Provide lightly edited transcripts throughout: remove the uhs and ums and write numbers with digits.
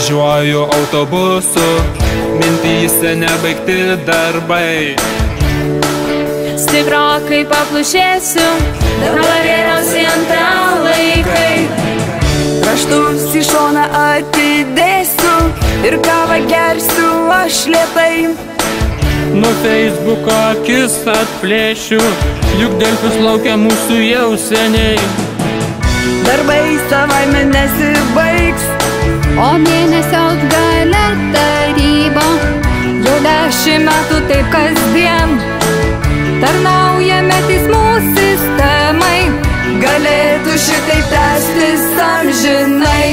Važiuoju autobusu, mintyse nebaigti darbai. Stiprokai paplušėsiu, dabar geriausiai antrą laikai. Raštus į šoną atidėsiu ir kavą gersiu aš lėtai. Nuo Facebooko akis atplėšiu, juk Delfis laukia mūsų jau seniai. Darbai savaime nesibaigs, O mėnesio gale taryba. jau 10 metų taip kasdien Tarnaujame teismų sistemai. galėtų šitaip tęstis amžinai.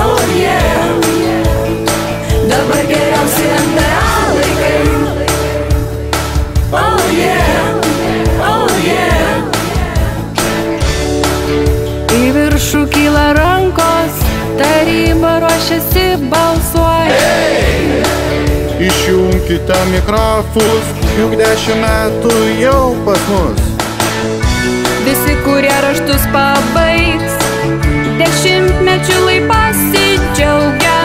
Oh yeah, dabar geriausi antrą laikai. Oh yeah, oh yeah. Į viršų kyla rankos, taryba ruošiasi balsuoti. Išjunkite mikrofus, juk 10 metų jau pas mus. Visi, kurie raštus pabaigs, 10-mečių lai pasidžiaugia.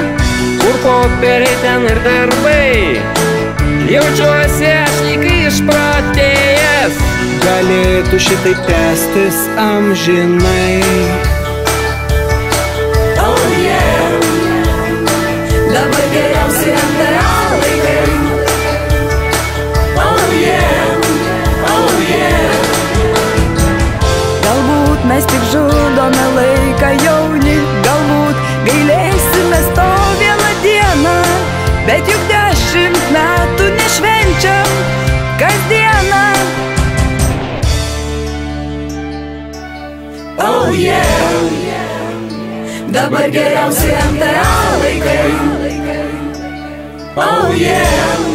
Kur popieriai ten ir darbai, jaučiuosi aš lyg išprotėjęs. Galėtų šitaip tęstis amžinai. Oh yeah, dabar geriausi antrą laikai. Oh yeah, oh yeah. Galbūt mes tik žudome laiką jauni, galbūt gailėsimės to vieną dieną, bet juk 10 metų nešvenčiam kasdieną. Oh yeah, dabar geriausi antrą laikai. Oh yeah.